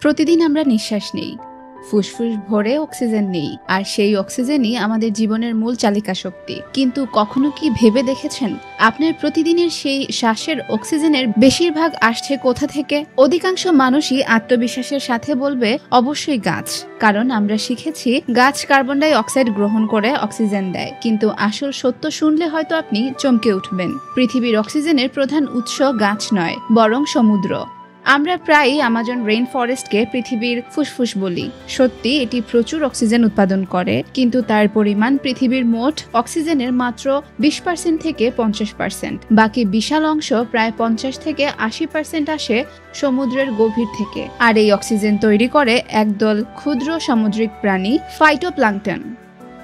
প্রতিদিন আমরা নিঃশ্বাস নেই, ফুসফুস ভরে অক্সিজেন নেই, আর সেই অক্সিজেনই আমাদের জীবনের মূল চালিকা শক্তি। কিন্তু কখনো কি ভেবে দেখেছেন আপনার প্রতিদিনের সেই শ্বাসের অক্সিজেনের বেশিরভাগ আসছে কোথা থেকে? অধিকাংশ মানুষই আত্মবিশ্বাসের সাথে বলবে অবশ্যই গাছ, কারণ আমরা শিখেছি গাছ কার্বন ডাই অক্সাইড গ্রহণ করে অক্সিজেন দেয়। কিন্তু আসল সত্য শুনলে হয়তো আপনি চমকে উঠবেন। পৃথিবীর অক্সিজেনের প্রধান উৎস গাছ নয়, বরং সমুদ্র। আমরা প্রায়ই আমাজন রেইন ফরেস্টকে পৃথিবীর ফুসফুস বলি। সত্যি এটি প্রচুর অক্সিজেন উৎপাদন করে, কিন্তু তার পরিমাণ পৃথিবীর মোট অক্সিজেনের মাত্র 20% থেকে 50%। বাকি বিশাল অংশ প্রায় 50 থেকে 80% আসে সমুদ্রের গভীর থেকে। আর এই অক্সিজেন তৈরি করে একদল ক্ষুদ্র সামুদ্রিক প্রাণী, ফাইটোপ্লাঙ্কটন।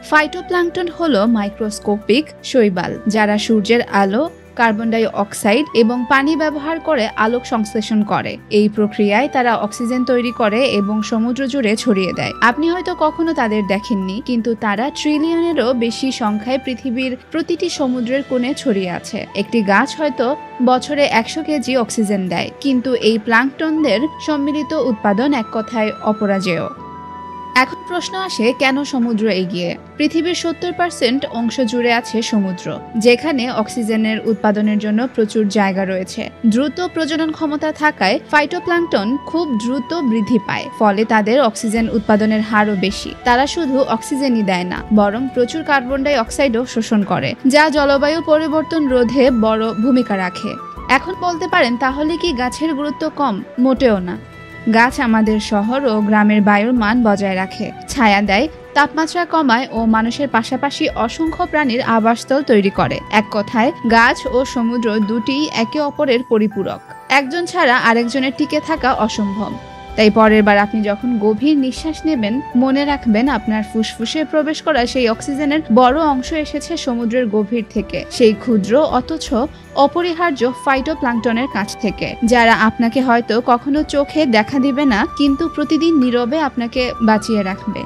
ফাইটোপ্লাঙ্কটন হলো মাইক্রোস্কোপিক শৈবাল, যারা সূর্যের আলো, কার্বন ডাই অক্সাইড এবং পানি ব্যবহার করে আলোক সংশ্লেষণ করে। এই প্রক্রিয়ায় তারা অক্সিজেন তৈরি করে এবং সমুদ্র জুড়ে ছড়িয়ে দেয়। আপনি হয়তো কখনো তাদের দেখেননি, কিন্তু তারা ট্রিলিয়নেরও বেশি সংখ্যায় পৃথিবীর প্রতিটি সমুদ্রের কোণে ছড়িয়ে আছে। একটি গাছ হয়তো বছরে 100 কেজি অক্সিজেন দেয়, কিন্তু এই প্লাঙ্কটনদের সম্মিলিত উৎপাদন এক কথায় অপরাজেয়। এখন প্রশ্ন আসে, কেন সমুদ্র এগিয়ে? পৃথিবীর 70% অংশ জুড়ে আছে সমুদ্র, যেখানে অক্সিজেনের উৎপাদনের জন্য প্রচুর জায়গা রয়েছে। দ্রুত প্রজনন ক্ষমতা থাকায় ফাইটোপ্লাঙ্কটন খুব দ্রুত বৃদ্ধি পায়, ফলে তাদের অক্সিজেন উৎপাদনের হারও বেশি। তারা শুধু অক্সিজেনই দেয় না, বরং প্রচুর কার্বন ডাই অক্সাইডও শোষণ করে, যা জলবায়ু পরিবর্তন রোধে বড় ভূমিকা রাখে। এখন বলতে পারেন, তাহলে কি গাছের গুরুত্ব কম? মোটেও না। গাছ আমাদের শহর ও গ্রামের বায়ুর মান বজায় রাখে, ছায়া দেয়, তাপমাত্রা কমায় ও মানুষের পাশাপাশি অসংখ্য প্রাণীর আবাসস্থল তৈরি করে। এক কথায় গাছ ও সমুদ্র দুটিই একে অপরের পরিপূরক। একজন ছাড়া আরেকজনের টিকে থাকা অসম্ভব। তাই পরের বার আপনি যখন গভীর নিঃশ্বাস নেবেন, মনে রাখবেন আপনার ফুসফুসে প্রবেশ করা সেই অক্সিজেনের বড় অংশ এসেছে সমুদ্রের গভীর থেকে, সেই ক্ষুদ্র অথচ অপরিহার্য ফাইটোপ্লাঙ্কটনের কাছ থেকে, যারা আপনাকে হয়তো কখনো চোখে দেখা দিবে না, কিন্তু প্রতিদিন নীরবে আপনাকে বাঁচিয়ে রাখবে।